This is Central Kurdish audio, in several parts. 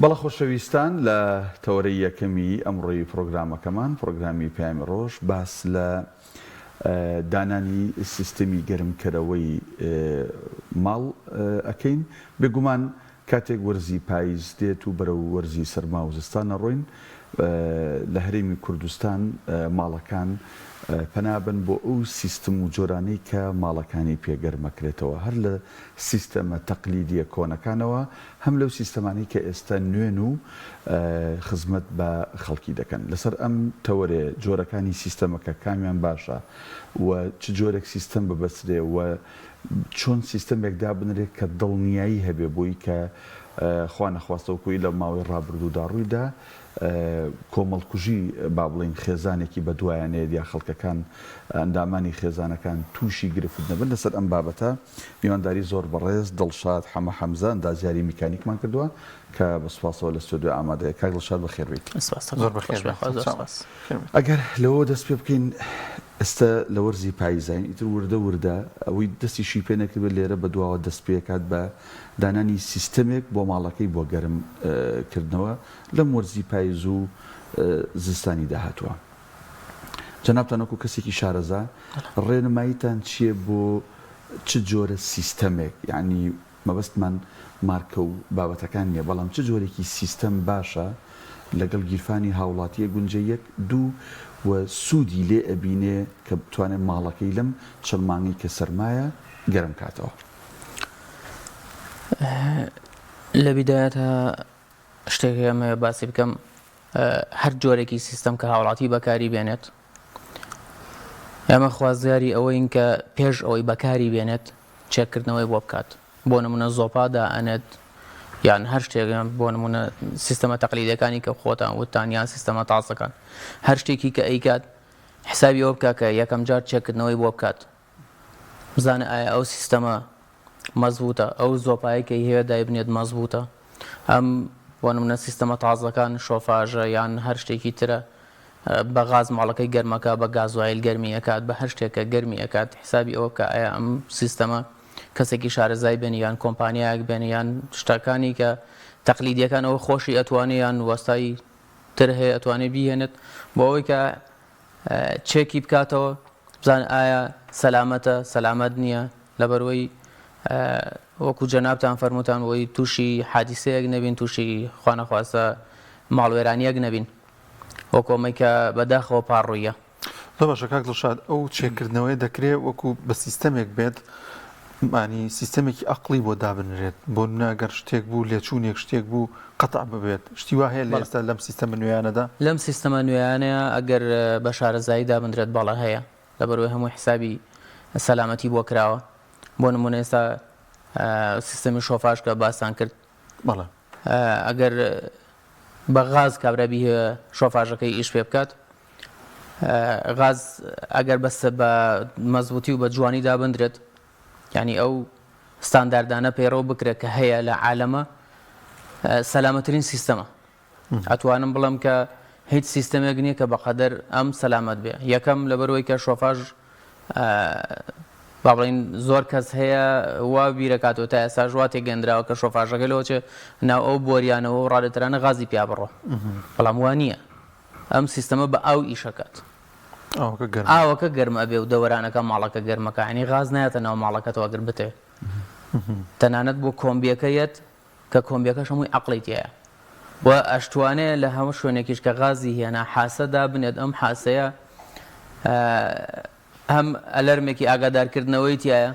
بەڵە خۆشەویستان لە تەوەرەی یەکەمی ئەمڕۆی پرۆگرامەکەمان پرۆگرامی پەیامی ڕۆژ باس لە دانانی سیستەمی گەرمکەرەوەی ماڵ ئەکەین بێگومان کاتێک وەرزی پاییز دێت و بەرەو وەرزی سەرما و زستانە ڕۆین لە هەرێمی کوردستان ماڵەکان پەنابن بۆ ئەو سیستم و جۆرانەی کە ماڵەکانی پێگەرمەکرێتەوە هەر لە سیستەمە تەقلیدیە کۆنەکانەوە هەم لەو سیستەمانی کە ئێستا نوێن و خزمەت بە خەڵکی دەکەن لەسەر ئەم تەوەرێ جۆرەکانی سیستەمەکە کامیان باشە و چ جۆرێک سیستەم ببەسرێ و چۆن سیستەمێک دابنرێت کە دڵنیایی هەبێ بۆی کە خوا نەخواستەوەکوی لە ماوەی ڕابردوودا ڕوویدا کۆمەڵکوژی با بڵین خێزانێکی بە دوایانەیە یا خەڵکەکان ئەندامانی خێزانەکان تووشی گرفت نەبن لەسەر ئەم بابەتە میوانداری زۆر بەڕێز دڵشاد حەمە حەمزە ئەندازیاری میکانیکمان کردووە کە بەسپاسەوە لە ستۆدیۆ ئامادەیە کاک دڵشاد بەخێربێیت. ئەگەر لەوە دەست پێ بکەین ئێستا لە وەرزی پاییزین ئیتر وردە ئەوەی دەستیشی پێ نەکرد لێرە بە دواوە دەست پێکات بە دانانی سیستەمێک بۆ ماڵەکەی بۆ گەرمکردنەوە لەم وەرزی پاییز و زستانی داهاتووە. جەنابتان وەکو کەسێکی شارەزا ڕێنماییتان چییە بۆ چ جۆرە سیستەمێک یعنی مەبەستمان مارکە و بابەتەکان نییە بەڵام چ جۆرێکی سیستەم باشە لەگەڵ گیرفانی هاوڵاتیە گونجەیەک دوو و سوودی لێ ئەبینێ کە بتوانێت ماڵەکەی لەم چڵمانگی کە سەرمایە گەرم کاتەوە. لە بیدایەتە شتێکی ئەمە باسی بکەم هەر جۆرێکی سیستەم کە هاوڵاتی بەکاری بێنێت ئەمە خوازیاری ئەوەین کە پێش ئەوەی بەکاری بێنێت چێککردنەوەی بۆ بکات بۆ نمونە زۆپادا ئەنێت یان هەر شتێکیان بۆ نمونە سیستەمە تەقلیدەکانی کە خۆتان وتان یان سیستەمە تاسەکان هەر شتێکی کە ئەیکات حسابی ئەوە بکات کە یەکەم جار چێککردنەوەی بۆ بکات بزانە ئایا ئەو سیستەمە مەزبوطە ئەو زۆپایی کە هەیە دایبنێت مەزبوطە ئەم بۆ نمونە سیستەمە تازەکان شۆفاژە یان هەر شتێکی ترە بە غاز ماڵەکەی گەرمەکە بە گازوایل گەرمی ئەکات بە هەر شتێکە گەرمی ئەکات حسابی ئەوە بکە ئایا ئەم سیستەمە کەسێکی شارەزای بێنی یان کۆمپانیایەک بێنی یان شتەکانی کە تەقلیدیەکان ئەوە خۆشی ئەتوانێت یان وەستای تر هەیە ئەتوانێت بیهێنێت بۆ ئەوەی کە چێکی بکاتەوە بزان ئایا سەلامەتە سەلامەت نییە لەبەرەوەی وەکو جەنابتان فەرمووتان وەی تووشی حادیسەیەک نەبین تووشی خوا نەخواستە ماڵوێرانیەک نەبین وەکۆمەی کە بەداخەوە پاڕوویە. باشە کاک دڵشاد ئەو چێکردنەوەی دەکرێت وەکو بە سیستەمێک بێت مانی سیستەمێکی ئەقلی بۆ دابنرێت بۆ ناگەر شتێک بوو لێچوونێک شتێک بوو قەتع ببێت شتی وا هەیە لە ئێستا لەم سیستەمە نوێیانەدا لەم سیستەمە نوێیانەیە ئەگەر بە شارەزایی دابنرێت باڵە هەیە لەبەرەوەی هەموو حسابی سەلامەتی بۆ کراوە بۆ نمونە ئێستا سیستەمی شۆفاژ کە باسان کرد بەڵێ ئەگەر بە غاز کابرابی شۆفاژەکەی ئیش پێ بکات غاز ئەگەر بەستە بە مەزبوطی و بە جوانی دابنرێت یعنی ئەو ستانداردانە پەیڕەو بکرێت کە هەیە لە عالەمە سەلامەترین سیستەمە ئەتوانم بڵم کە هیچ سیستەمێک نییە کە بەقەدەر ئەم سەلامەت بێ یەکەم لەبەرەوەی کە شۆفاژ با بڵین زۆر کەس هەیە وا بیرەکاتەوە تا ئێستا ژوا تێگەندراوە کە شۆفاژەکە لەوەچێ ناو ئەو بۆریانەوە و ڕادەترانە غازی پیا بڕۆ بەڵام وان نییە ئەم سیستەمە بە ئاو ئیشەکات ئاوەکە گەرمە بێ و دەوەرانەکە ماڵەکە گەرمەکە ینی غاز نایەتە ناو ماڵەکەتەوە گەر بتێ تەنانەت بۆ کۆمبیەکەیەت کە کۆمبیەکەش هەمووی عەقڵیت هەیە بۆ ئەشتوانەیە لە هەموو شوێنێکیش کە غازی هێنا حاسەدا بنێت ئەم حاسەیە هەم ئەلەرمێکی ئاگادارکردنەوەی تایە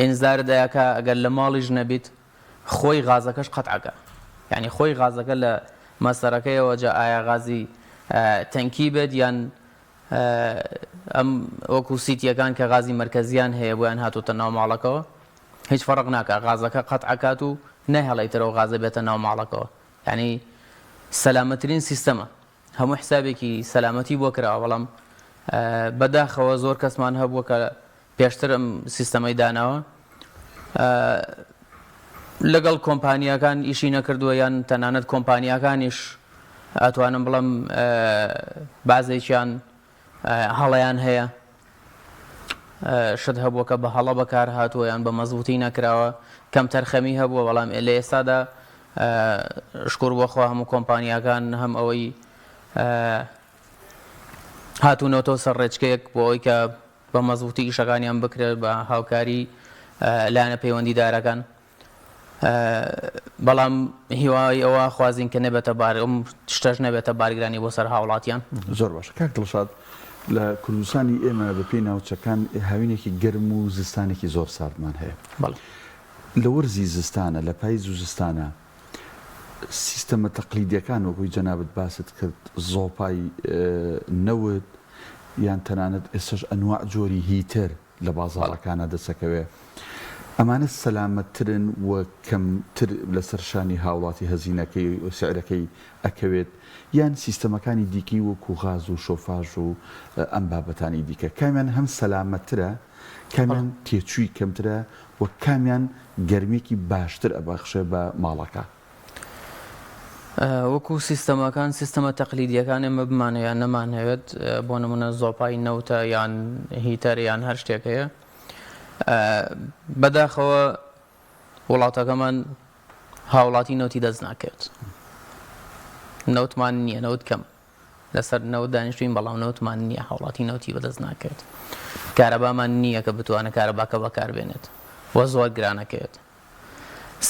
ئینزاردایەکە ئەگەر لە ماڵیش نەبیت خۆی غازەکەش قەتعەکە یعنی خۆی غازەکە لە مەسەرەکەیەوە جا ئایا غازی تەنکی بێت یان ئەم وەکو سیتیەکان کە غازی مرکزیان هەیە بۆیان هاتوتە ناو ماڵەکەەوە هیچ فەرق ناکە غازەکە قەتعەکات و نەهێڵێتەوە غازە بێتە ناو ماڵەکەەوە یعنی سەلامەترین سیستەمە هەموو حسابێکی سەلامەتی بۆ کراوە بەڵام بەداخەوە زۆر کەسمان هەبووە کە پێشتر ئەم سیستەمەی داناوە لەگەڵ کۆمپانیەکان ئیشی نەکردووە یان تەنانەت کۆمپانیەکانیش ئەتوانم بڵم بازێکیان هەڵەیان هەیە شت هەبووە کە بە هەڵە بەکار هاتووە یان بە مەزبوطی نەکراوە کەم تەرخەمی هەبووە بەڵام لە ئێستادا شکر بۆخوا هەموو کۆمپانیاکان هەم ئەوەی هاتوونەوە سەر ڕێچکەیەک بۆ ئەوەی کە بە مەزبوطی ئیشەکانیان بکرێت بە هاوکاری لایەنە پەیوەندیدارەکان بەڵام هیوای ئەوە خوازین کە نەبێتە شتەش نەبێتە بارگرانی بۆ سەر هاوڵاتیان. زۆر باشە کاک دڵشاد لە کوردستانی ئێمە بە پێی ناوچەکان هاوینێکی گەرم و زستانێکی زۆر ساردمان هەیە. لە وەرزی زستانە لە پاییز و زستانە سیستەمە تەقلیدیەکان وەکوی جەنابەت باست کرد زۆپای نەوت یان تەنانەت ئێستاش ئەنواع جۆری هیتر لە بازاڕەکانە دەسەکەوێ ئەمانە سەلامەتترن و کەمتر لەسەر شانی هاوڵاتی هەزینەکەی و سعرەکەی ئەکەوێت یان سیستەمەکانی دیکەی وەکو غاز و شۆفاژ و ئەم بابەتانی دیکە کامیان هەم سەلامەتترە کامیان تێچووی کەمترە و کامیان گەرمێکی باشتر ئەبەخشێ بە ماڵەکە. وەکو سیستەمەکان سیستەمە تەقلیدیەکان ئێمە بمانەیان نەمانەوێت بۆ نمونە زۆپای نەوتە یان هیتەر یان هەر شتێک هەیە بەداخەوە وڵاتەکەمان هاوڵاتی نەوتی دەست ناکەوێت نەوتمان نییە نەوت کەم لەسەر نەوت دانیشتوین بەڵام نەوتمان نییە هاوڵاتی نەوتی بەدەست ناکەوێت کارەبامان نییە کە بتوانە کارەباکە بەکاربێنێت وە زۆر گرانەکەوێت.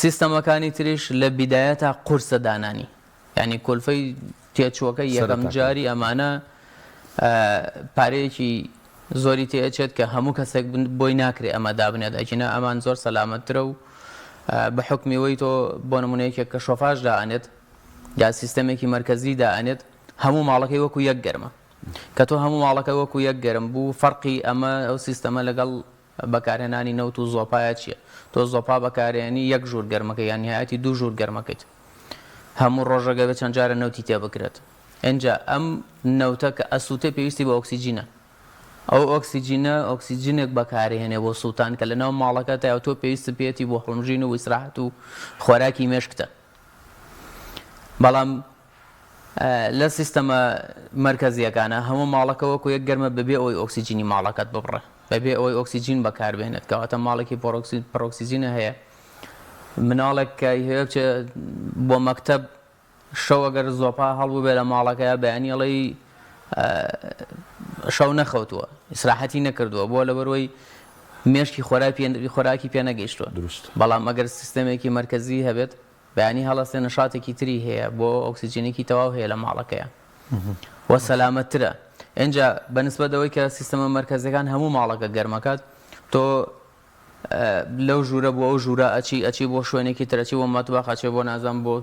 سیستەمەکانی تریش لە بیدایەتە قورسە دانانی یعنی کولفەی تێچووەکەی یەکەم جاری ئەمانە پارەیەکی زۆری تێچێت کە هەموو کەسێک بۆی ناکرێت ئەمە دابنێت ئەجینە ئەمان زۆر سەلامەتترە و بە حکمیەوەی تۆ بۆ نمونەیەکێک کە شۆفاژ دائەنێت یا سیستەمێکی مەرکەزی دائەنێت هەموو ماڵەکەی وەکو یەک گەرمە کە تۆ هەموو ماڵەکە وەکو یەک گەرم بوو فەرقی ئەمە ئەو سیستەمە لەگەڵ بەکارهێنانی نەوت و زۆپایە چییە؟ تۆ زۆپا بەکارێنی یەک ژوور گەرمەکە یان نهایەتی دوو ژوور گەرمەکەیت هەموو ڕۆژەکە بە چەند جارە نەوتی تێبکرێت. ئەنجا ئەم نەوتە کە ئەسووتێ پێویستی بە ئۆکسیجینە ئەو ئۆکسیجینێک بەکارهێنێ بۆ سووتان کە لەناو ماڵەکە تا تۆ پێویست پێێتی بۆ هەڵمژین و ئیسراحەت و خۆراکی مێشکتە. بەڵام لە سیستەمە مەرکەزیەکانە هەموو ماڵەکە وەکو یەک گەرمە بەبێ ئەوەی ئۆکسیجینی ماڵەکەت ببڕێ بەبێ ئەوەی ئۆکسیجین بەکاربێنێت کەواتە ماڵێکی پڕۆکسیجینە هەیە مناڵێک کە هەیە بۆ مەکتەب شەو ئەگەر زۆپا هەڵبوو بێ لە ماڵەکەیە بەیانیڵی شەو نەخەوتووە ئیسراحەتی نەکردووە بۆ لەبەرەوەی مێشکی خۆراکی پێ نەگەیشتووە. بەڵام ئەگەر سیستەمێکی مەرکەزی هەبێت بەیانی هەڵەستێ نەشاتێکی تری هەیە بۆ ئۆکسیجینێکی تەواو هەیە لە ماڵەکەیە وە سەلامەتترە. ئەنجا بەنسبەتەوەی کە سیستەمە مەرکەزیەکان هەموو ماڵەکە گەرمەکات تۆ لەو ژوورە بۆ ئەو ژوورە ئەچی بۆ شوێنێکی ترەچی بۆ مەتبەخ ئەچێ بۆ نازان بۆ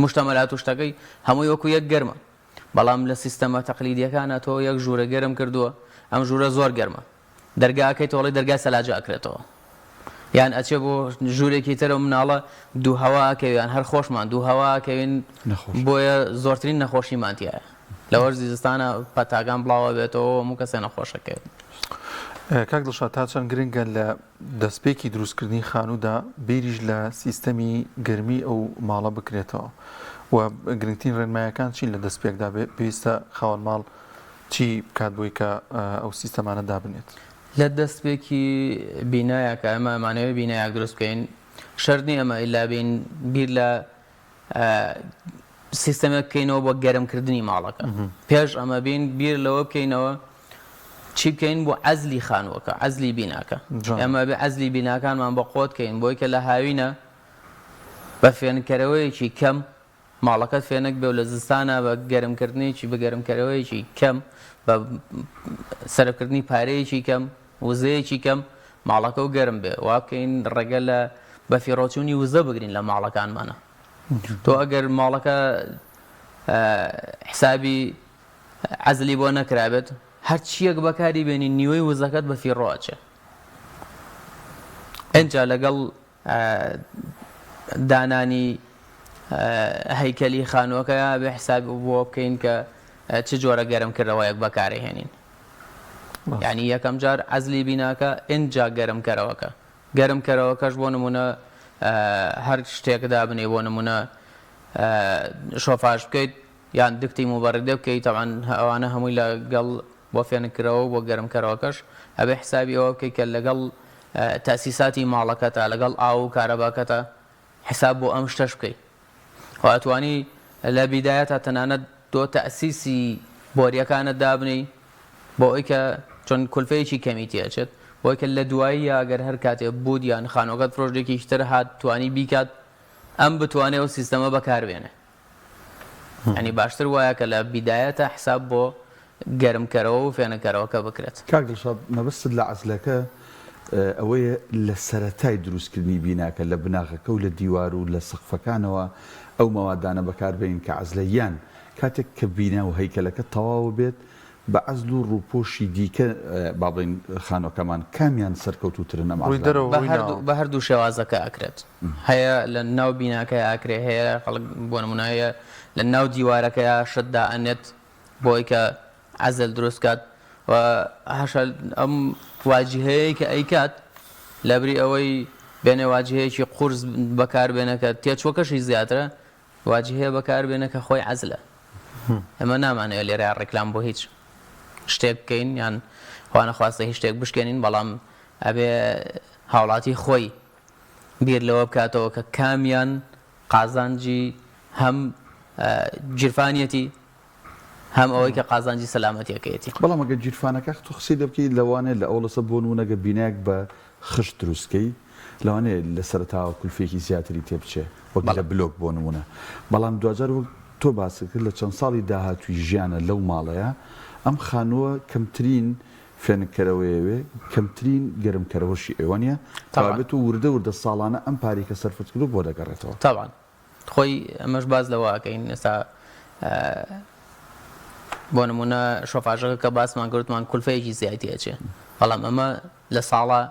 مشتەمەلات و شتەکەی هەمووی وەکو یەک گەرمە. بەڵام لە سیستەمە تەقلیدیەکانە تۆ یەک ژوورە گەرم کردووە ئەم ژوورە زۆر گەرمە دەرگاکەی تۆڵی دەرگای سەلاجە ئەکرێتەوە یان ئەچێ بۆ ژوورێکی ترە مناڵە دوو هەواکەویان هەر خۆشمان دوو هەواکەوین بۆیە زۆرترین نەخۆشیمانتیایە لە وەرزی زستانە پەتاکان بڵاوە بێتەوە هەموو کەسێ نەخۆشەکەوێت. کاک دڵشاد تا چەند گرنگە لە دەستپێکی دروستکردنی خانوودا بیریش لە سیستەمی گەرمی ئەو ماڵە بکرێتەوە و گرنگترین ڕێنمایەکان چین لە دەستپێکدا پێویستە خاوەن ماڵ چی بکات بۆی کە ئەو سیستەمانە دابنێت؟ لە دەستپێکی بینایەکە ئەمە ئەمانەوەی بینایەک دروست بکەین شەرنی ئەمە ئیلا بین بیر لە سیستەمێک بکەینەوە بۆ گەرمکردنی ماڵەکە پێش ئەمە بین بیر لەوە بکەینەوە چی بکەین بۆ عەزلی خانووەکە عەزلی بیناکە ئەمە بێ عەزلی بیناکانمان بە قۆت بکەین بۆی کە لە هاوینە بە فێنکەرەوەیەکی کەم ماڵەکەت فێنک بێ و لە زستانە بە گەرمکردنیی بە گەرمکەرەوەیەکی کەم بە سەرکردنی پارەیەکی کەم وزەیەکی کەم ماڵەکە و گەرم بێ وا بکەین ڕێگە لە بەفیڕۆچوونی وزە بگرین لە ماڵەکانمانە. تۆ ئەگەر ماڵەکە حسابی عەزلی بۆ نەکرابێت هەر چیەک بەکاری بێنی نیوەی وزەکەت بە فیڕۆچێ. ئەنجا لەگەڵ دانانی هەیکەلی خانووەکە بە حساب بۆ بکەین کە چ جۆرە گەرمکردەوەیەک بەکارهێنین یعنی یەکەم جار عەزلی بیناکە ئینجا گەرمکەرەوەکە گەرمکەرەوەکەش بۆ نمونە هەر شتێک دابنێ بۆ نمونە شۆفاژ بکەیت یان دکتی مبەڕدە بکەیت تەوان ئەوانە هەمووی لەگەڵ بۆ فێنکردەوە بۆ گەرمکەرەوەکەش ئەبێ حسابی ئەوە بکەیت کە لەگەڵ تاسیساتی ماڵەکەتە لەگەڵ ئاو و کارەباکەتە حساب بۆ ئەم شتەش بکەیت واتوانی لە بیدایەتە تەنانەت تۆ تەسیسی بۆریەکانت دابنی بۆ ئەوی کە چۆن کولفەیەکی کەمی تێچێت بۆی کە لە دوایی ئەگەر هەر کاتێ بوود یان خانۆکەت فرۆژێکی تر هات توانی بیکات ئەم بتوانێت و سیستەمە بەکاربێنێ ینی باشتر وایە کە لە بیدایەتە حساب بۆ گەرمکەرەوە و فێنەکەرەوەکە بکرێت کاک دڵشاد مەبەستت لە عەزلەکە ئەوەیە لە سەرەتای دروستکردنی بیناکە لە بناغەکە و لە دیوار و لە سقفەکانەوە ئەو مەوادانە بەکاربێن کە عەزلەیان کاتێک کە بینا و هەیکەلەکە تەواو بێت بە عەزل و ڕووپۆشی دیکە باڵێن خانۆکەمان کامیان سەرکەوتوترن ئەم بە هەردوو شێوازەکە ئەکرێت هەیە لە ناو بیناکە ئاکرێ هەیە خەڵک بۆ نمونایە لە ناو دیوارەکەیە شتدا ئەنێت بۆی کە عەزل دروستکات و هەشە ئەم واجهەیە کە ئەیکات لەبری ئەوەی بێنێ واجهەیەکی قورس بەکاربێنەکە تێچوەکەشی زیاترە واجهەیە بەکاربێنە کە خۆی عەزلە ئەمە نامانەوە لێرە ڕێکلام بۆ هیچ شتێک بکەین یان خوا نەخواستە هیچ شتێک بشکێنین بەڵام ئەبێ هاوڵاتی خۆی بیر لەوە بکاتەوە کە کامیان قازانجی هەم جیرفانیەتی هەم ئەوەی کە قازانجی سەلامەتیەکەیەتی بەڵام ئەگە جیرفانەکە تو قسەی دەبکەیت لەوانێت لە ئەوڵەسە بۆ نمونەگە بینایەک بە خشت دروستکەی لەوانەیە لە سەرەتاوە کولفێکی زیاتری تێبچێ وەک لە بلۆک بۆ نمونە بەڵام دوجار وەک تۆ باسی کرد لە چەند ساڵی داهاتووی ژیانە لەو ماڵەیە ئەم خانووە کەمترین فێنکەرەوەیەوێ کەمترین گەرمکەرەوەشی ئێوەنیە تابێت و وردە ساڵانە ئەم پارێکە سەرفت کرد و بۆ دەگەڕێتەوە تاوان خۆی ئەمەش باز لەوەکەین ئێستا بۆ نمونە شۆفاژەکە کە باسمان کردمان کولفەیەکی زیاتی ئەچێ بەڵام ئەمە لە ساڵە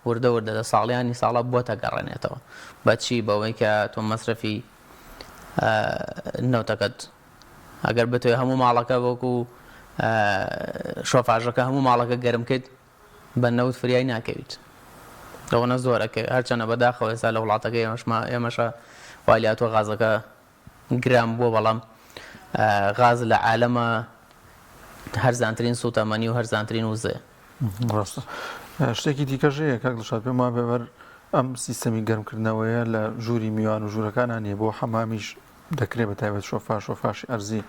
وردە لە ساڵیانی ساڵە بۆ تەگەڕێنێتەوە بەچی بەوەی کە تۆ مەسرفی نەوتەکەت ئەگەر بتوێ هەموو ماڵەکە وەکو شۆفاژەکە هەموو ماڵەکە گەرمکەیت بە نەوت فریای ناکەویت لەوەنە زۆرەکە هەرچەنە بەداخەوە ئێستا لە وڵاتەکە ئێمەشە والیاتۆ غازەکە گرام بووە بەڵام غاز لە عالەمە هەرزانترین سوتەمەنی و هەرزانترین وزێ ڕاستە شتێکی دیکەژەیە کاک دڵشاد پێم بێبەر ئەم سیستەمی گەرمکردنەوەیە لە ژووری میوان و ژوورەکانان نیە بۆ حەمامیش دەکرێت بە تایبەت شۆفاشی ئەرزی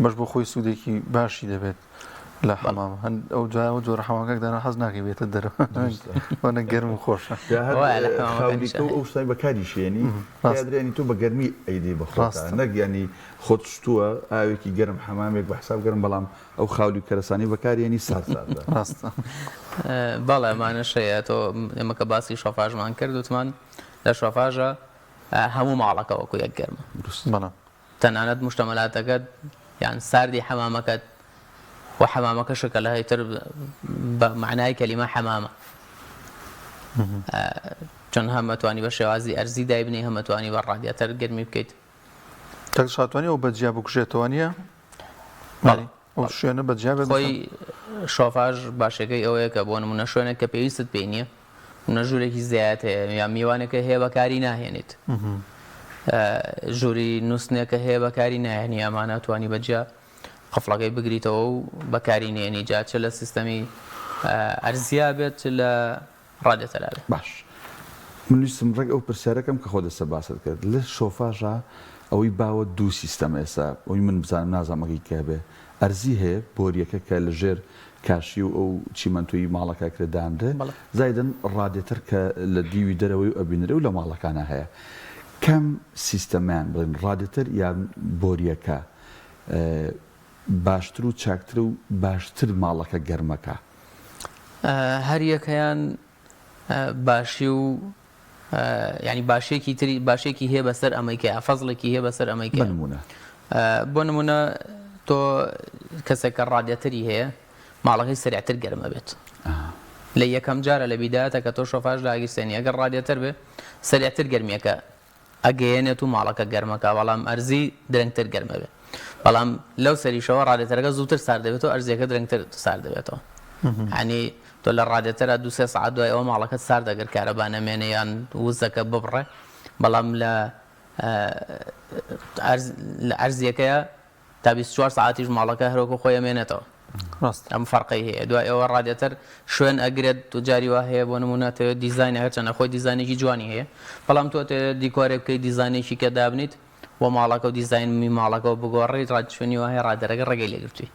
بەش بۆ خۆی سوودێکی باشی دەبێت لە حەمام ئەو جاوە جۆرە حەماکەکدانا حەز ناکەی بێتە دەرەوە گەرم و خۆشە ئەو شتای بەکاری شێنی درێنی تۆ بە گەرمی ئەیدی بەخۆ نەک ینی خۆت شتووە ئاوێکی گەرم حەمامێک بە حساب گەرم بەڵام ئەو خاولی کەرەسانی بەکارێنی ساردا ڕاستە بەڵێ ئەمانەشەیە تۆ ئێمە کە باسی شۆفاژمان کرد وتمان لە شۆفاژە هەموو ماڵەکە وەکو یەک گەرمە تەنانەت مشتەمەلاتەکەت یان ساردی حەمامەکەت و حەمامەکەشەکە لە هەیتر بە معنای کەلیمە حەمامە چۆن هەمەتوانی بە شێوازی ئەرزی دایبنی هەمەتوانی بە ڕادیاتەر گەرمی بکەیت کاک شاتوانی ئەو بەجیا بکوژێتەوە نییە ئەو شوێنە بەجیا بێت خۆی شۆفاژ باشەکەی ئەوەیە کە بۆ نمونە شوێنێک کە پێویستت پێی نییە ژوورێکی زیات هەیە یا میوانێکە هەیە بەکاری ناهێنیت ژووری نووسنێکە هەیە بەکاری ناهێنی ئەمانە توانی بەجیا قفڵەکەی بگریتەوە و بەکاری نێنی جا چ لە سیستەمی ئەرزیا بێت لە ڕادێتەلا بێت باش منویستم ڕێک ئەو پرسیارەکەم کە خۆ دەسە باست کرد لە شۆفاژە ئەوەی باوە دوو سیستەم ئێستا ئەوی من بزانم نازانمەکەی کە بێ ئەرزی هەیە بۆریەکە کە لە ژێر کاشی و ئەو چیمەنتوی ماڵەکە کرێدانرێ زایدن ڕادێتر کە لە دیوی دەرەوەی و ئەبینرە و لە ماڵەکانە هەیە کەم سیستەمیان بڵێن ڕادێتر یان بۆریەکە باشتر و چاکتر و باشتر ماڵەکە گەرمەکە هەر یەکەیان باشی و ینی باشێکی تری باشێکی هەیە بەسەر ئەمەیکە فەزڵێکی هەیە بەسەر ئەمەیکە بۆ نمونە تۆ کەسێکە ڕادێتری هەیە ماڵەکەی سریعتر گەرمە بێت لە یەکەم جارە لە بیدایەتە کە تۆ شۆفاژ داگیرسێنی ئەگەر ڕادێتر بێ سریعتر گەرمیەکە ئەگەیەنێت و ماڵەکە گەرمەکە بەڵام ئەرزی درەنگتر گەرمە بێت بەڵام لەو سەریشەوە ڕادێتەرەکە زووتر سار دەبێتەوە ئەرزیەکە درەنگتر سار دەبێتەوە ینی تۆ لە ڕادێتەرە 2-3 ساعت دوای ئەوە ماڵەکەت سار دەگەر کارەبا نەمێنێ یان وزەکە ببڕێ بەڵام لە ئەرزیەکەیە تا 24 ساعتیش ماڵەکە هەرۆکە خۆی ئەمێنێتەوە ڕاست ئەم فەرقی هەیە دوای ئەوە ڕادێتەر شوێن ئەگرێت و جاری وا هەیە بۆ نمونەتە دیزاینە هەرچەنە خۆی دیزانێکی جوانی هەیە بەڵام تۆ دیکۆرێ بکەی دیزانێکی کە دابنیت بۆ ماڵەکە و دیزاینمی ماڵەکەەوە بگۆڕیت ڕادشوێنی وا هەیە ڕادەرەکە ڕێگەی لێگرتووی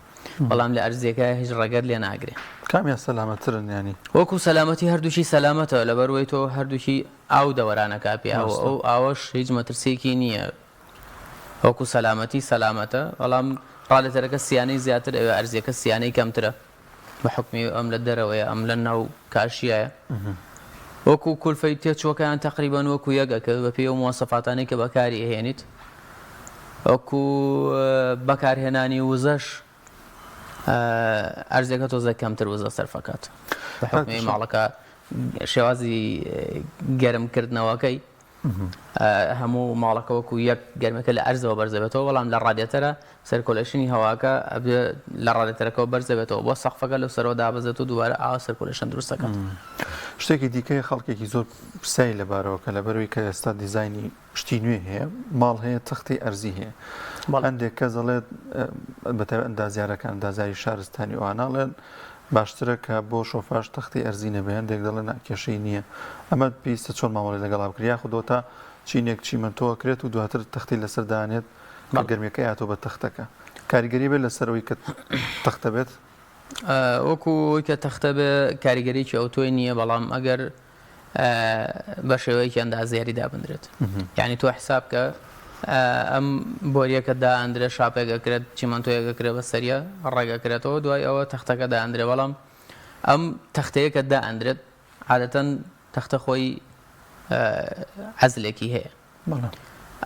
بەڵام لە ئەرزیەکە هیچ ڕێگەت لێ ناگرێ کامیان سەلامەترن ینی وەکو سەلامەتی هەردووشی سەلامەتەوە لەبەروەی تۆ هەردووکی ئاو دەوەرانەکە پێ ئەو ئاوەش هیچ مەترسێکی نییە وەکو سەلامەتی سەلامەتە بەڵام ڕادەتەرەکە سیانەی زیاتر ئەوێ ئەرزیەکە سیانەی کەمترە بە حکمی ئەم لە دەرەوەیە ئەم لە ناو کاشیایە وەکو کولفەی تێچووەکەیان تقریبان وەکو یەکەکە بە پێی و مۆسەفاتانەی کە بەکاری هێنیت وەکو بەکارهێنانی وزەش ئەرزەکە تۆزە کەمتر وزە سەرفەکات بە حکمی ماڵەکە شێوازی گەرمکردنەوەکەی هەموو ماڵەکە وەکو یەک گەرمەکە لە ئەرزەوە بەرزەبێتەوە بەڵام لە ڕادێتەرە سەرکۆلێشنی هەواکە لە ڕادێتەرەکەەوە بەرزەبێتەوە بۆ سەقفەکە لەو سەرەوە دابەزێت و دووارە ئاوا سەرکۆلێشن دروستەکەن شتێکی دیکەی خەڵکێکی زۆر پرسایی لەبارەوە کە لەبەروی کە ئێستا دیزایانی شتی نوێ هەیە ماڵ هەیە تەختی ئەرزی هەیە هەندێک کەس دەڵێت بەتەوە ئەندازیارەکان ئەندازیاری شارستانی ئەواناڵێن باشترە کە بۆ شۆفاژ تەختی ئەرزی نەبێ هەندێک دەڵێن کێشەی نییە ئەمە پێویستە چۆن مامەڵی لەگەڵا بکرێ یاخودۆ چینێک چیمەنتۆ کرێت و دواتر تەختی لەسەر دانێت گەرمەکە یاتۆ بە تەختەکە کاریگەری بێت لەسەرەوەی کە تەختە بێت وەکو کە تەختە بێ کاریگەریی ئەوتۆی نییە بەڵام ئەگەر بە شێوەیەکی ئەندازیاری دابدرێت یعنی تۆ حسابکە ئەم بۆریەکە دائەندرێت شاپێکەکرێت چیمەنتۆیەکەکرێت بە سەریە ڕێگەکرێتەوە دوای ئەوە تەختەکە دائەندرێ بەڵام ئەم تەختەیەکە دائەندرێت عادەتەن تەختە خۆی عەزلێکی هەیە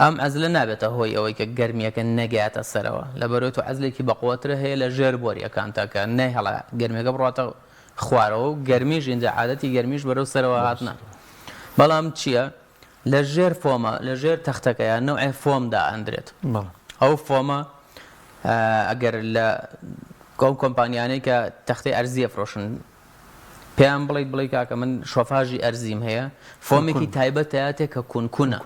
ئەم عەزلە نابێتە هۆی ئەوەی کە گەرمیەکە نەگەیاتە سەرەوە لەبەرەوەی تۆ عەزلێکی بەقووەتر هەیە لە ژێر بۆریەکان تاکە نەیهەڵا گەرمیەکە بڕاتە خوارەوە و گەرمیش اینجا عادەتی گەرمیش بەرەو سەرەوە هاتنە بەڵام چییە لە ژێر فۆمە لە ژێر تەختەکەیە نوعێ فۆمدا ئەندرێت ئەو فۆمە ئەگەر لە کۆمپانیانەی کە تەختەی ئەرزی ئەفرۆشن پێیان بڵێ کاکە من شۆفاژی ئەرزیم هەیە فۆمێکی تایبەت هەیە کە کونکونە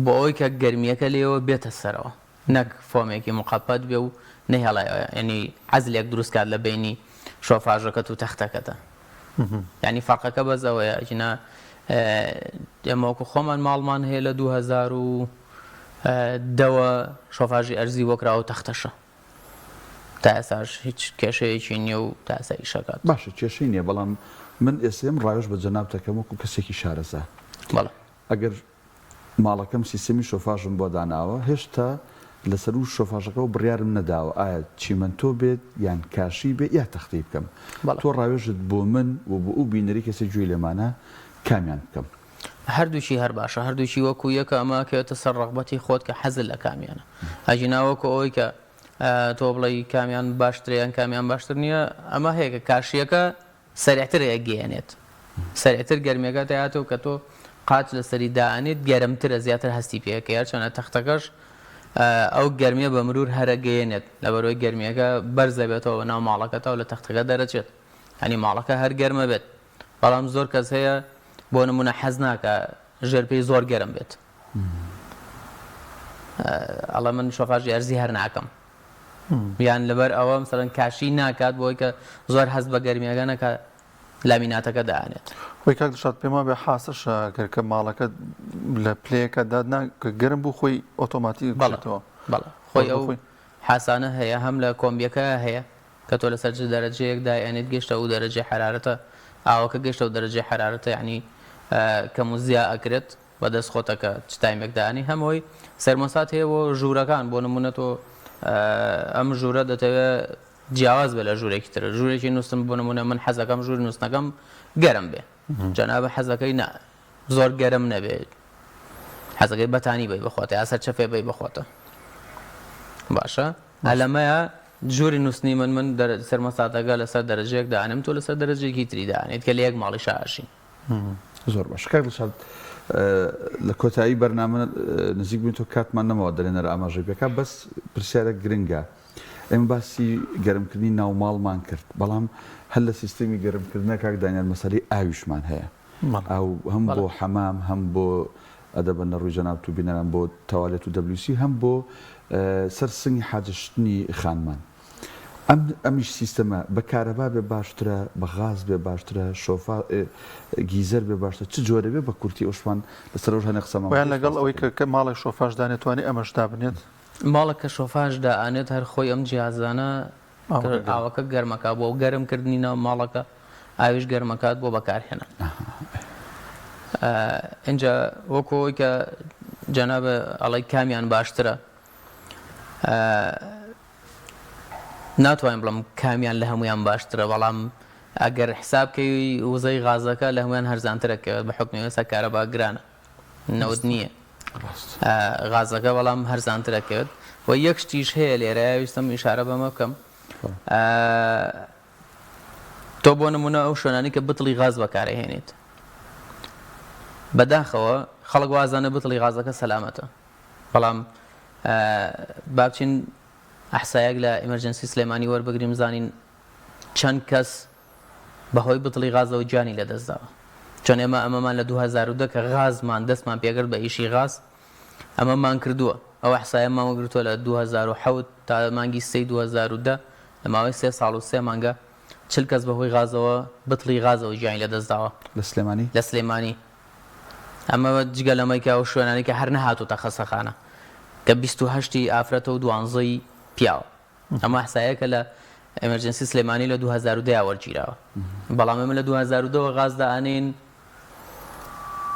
بۆ ئەوی کە گەرمیەکە لێەوە بێتە سەرەوە نەک فۆمێکی مقەپەت بێ و نەیهێڵایەوە ینی عەزلێک دروستکات لە بینی شۆفاژەکەت و تەختەکەتە ینی فەرقەکە بەزەوەیە ئەجنا ئێمەوەکو خۆمان ماڵمان هەیە لە 2010 شۆفاژی ئەرزی وەکراوە تەختەشە تا ئێساش هیچ کێشەیەکی نییە و تا ئێستا ئیشەکات باشە کێشەی نییە بەڵام من ئێسێم ڕایۆش بە جەناب دەکەم وەکو کەسێکی شارەزا ئەگەر ماڵەکەم سیستەمی شۆفاژم بۆ داناوە هێشتا لەسەر و شۆفاژەکە و بڕیارم نەداوە ئایا چیمەنتۆ بێت یان کاشی بێت یا تەختی بکەم تۆ ڕایۆژت بۆ من و بۆ ئەو بینەری کەسێک گوێی لێمانە کامیان بکەم هەردووشی هەر باشە هەردووشی وەکو یەکە ئەمە کەوێتە سەر ڕەغبەتی خۆت کە حەزت لە کامیانە ئەجینا وەکو ئەوەی کە تۆ بڵێ کامیان باشتریان کامیان باشتر نییە ئەمە هەیە کە کاشیەکە سەریعتر گەیەنێت سەریعتر گەرمیەکە دەهاتەوە کە تۆ قاچ لەسەری دائەنێت گەرمترە زیاتر هەستی پێەکە یار چۆنە تەختەکەش ئەو گەرمیە بە مرور هەرە گەیەنێت لەبەرەوەی گەرمیەکە بەرزە بێتەوە ناو ماڵەکەتەوە لە تەختەکە دەرەچێت هەنی ماڵەکە هەر گەرمە بێت بەڵام زۆر کەس هەیە بۆ نمونە حەز ناکە ژێر پێی زۆر گەرم بێت ئەڵە من شۆفاژی ئەرزی هەر ناکەم یان لەبەر ئەوە مەسەڵەن کاشی ناکات بۆی کە زۆر هەست بە گەرمیەکە نەکە لامیناتەکە دائەنێت خۆی کاک دڵشاد پێما بێ حاسەشە گەرکە ماڵەکە لە پلەیەکە دادنا کە گەرم بوو خۆی ئۆتۆماتیک بڵێتەوە بەڵێ خۆی ئەو حاسانە هەیە هەم لە کۆمبیەکە هەیە کە تۆ لەسەر دەرەجەیەک دائەنێت گەشتە و دەرەجەی حرارەتە ئاوەکە گەشتە و دەرەجەی حرارەتە یعنی کەم و زیا ئەکرێت بەدەست خۆتەکە چ تایمێک دانی هەمەوەی سەرمەسات هەیە بۆ ژوورەکان بۆ نمونە تۆ ئەم ژوورە دەتەوێت جیاواز بێ لە ژوورێکی تر ژوورێکی نووسم بۆ نمونە من حەزەکەم ژووری نووسنەکەم گەرم بێ جەنابە حەزەکەی زۆر گەرم نەبێت حەزەکەی بەتانی بی بخواتە یا سەر چەفێ بی بخواتە باشە ئەلەمەیە ژووری نووسنی من سەرمەساتەکە لەسەر دەرەجەیەک دانم تۆ لەسەر دەرەجەیەکی تری دانێت کە لە یەک ماڵی شاشین زۆر باش کاک دڵشاد لە کۆتایی بەرنامە نزیک بووین تۆ کاتمان نەمەوە دەرێنەرە ئاماژەی پێکا بەس پرسیارە گرنگە ئێمە باسی گەرمکردنی ناو ماڵمان کرد بەڵام هەر لە سیستەمی گەرمکردنە کاک دانیال مەسەلەی ئاویشمان هەیە ئەو هەم بۆ حەمام هەم بۆ ئەدەبەنە ڕووی جەناب تو بینەران بۆ تەوالێت و WC هەم بۆ سەر سنگی حاجەشتنی خانمان ئەمیش سیستەمە بە کارەبا بێ باشترە، بە غاز بێ باشترە، شۆفا گیزەر بێ باشترە، چ جۆرە بێ بە کورتی ئەوشمان لەسەر ئەوش هەنە قسەمان ویان لەگەڵ ئەوەی کە ماڵی شۆفاژ دانێتوانێت ئەمەش دابنێت ماڵە کە شۆفاژ دائانێت هەر خۆی ئەم جیازانە ئاوەکە گەرمەکە بۆ گەرمکردنی ناو ماڵەکە ئاویش گەرمەکات بۆ بەکارهێنا. اینجا وەکۆی کە جەنابە ئەڵی کامیان باشترە، ناتوانین بڵم کامیان لە هەمویان باشترە، بەڵام ئەگەر حسابکەی وزەی غازەکە لە هەمویان هەرزانترەکەوێت بە حکمی ئێستا کارەبا گرانە نەوت نییە غازەکە، بەڵام هەرزانترەکەوێت. و یەک شتیش هەیە لێرە ویستم ئیشارە بەمە بکەم، تۆ بۆ نمونە ئەو شوێنانی کە بتڵی غاز بەکارهێنێت بەداخەوە خەڵک وازانە بتڵی غازەکە سەلامەتە، بەڵام با بچین ئەحسایەک لە ئیمەرجەنسی سلێمانی وەربگریم زانین چەند کەس بەهۆی بتڵی غازەوە گیانی لەدەستداوە. چۆن ئێمە ئەمەمان لە 2010 کە غازمان دەستمان پێگرت بە ئیشی غاز ئەمەمان کردووە، ئەو ئەحسایەمان وەگرتووە لە 2007 تا مانگی 2010 لە ماوەی 3 ساڵ و 3 مانگە 40 کەس بەهۆی غازەوە بتڵی غازەوە گیانی لەدەستداوە لە سلێمانی. ئەمە جگە لەمەی کە ئەو شوێنانی کە هەر نەهاتوتە خەسەخانە کە 28 ئافرەتە و 12 پیاوە. ئەمە ئەحسایەکە لە ئەمەرجەنسی سلێمانی لە 2010 وەرگیراوە، بەڵام ئێمە لە 2010 غاز دائانین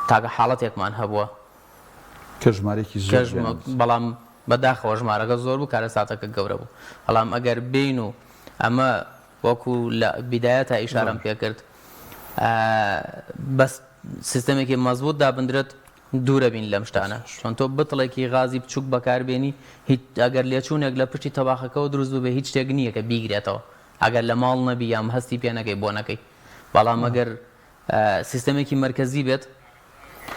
تاکە حاڵەتێکمان هەبووە بەڵام بەداخەوە ژمارەکە زۆر بوو، کارە ساتەکە گەورە بوو. بەڵام ئەگەر بین و ئەمە وەکو لە بیدایەتە ئیشارەم پێکرد بەس سیستەمێکی مەزبوط دابدرێت دوورە بین لەم شتانە، چۆن تۆ بتڵێکی غازی بچووک بەکاربێنی هیچ ئەگەر لێچوونێک لە پشتی تەباخەکەەوە دروست بوو بێ هیچ شتێک نییە کە بیگرێتەوە ئەگەر لە ماڵ نەبی یام هەستی پێ نەکەی بۆ نەکەی. بەڵام ئەگەر سیستەمێکی مەرکەزی بێت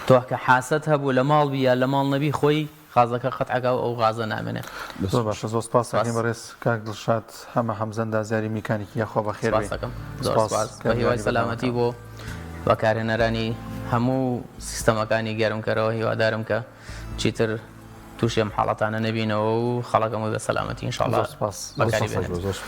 تۆ کە حاست هەبوو لە ماڵ بی یا لە ماڵ نەبی خۆی غازەکە قەتعەکە ئەو غازە نامێنێت. زۆر باشە، زۆر سپاس بەڕێز کاک دڵشاد، هەمە حەمزەندا زیاری میکانیکی یاخوا بەخێر بێ. بە هیوای سەلامەتی بۆ بەکارهێنەرانی هەموو سیستەمەکانی گەرمکەرەوە هیوادارم کە چیتر تووشێم حاڵەتانە نەبینەوە و خەڵک هەمووی بە سەلامەتی ئینشاڵڵا بەکاری بێنێت.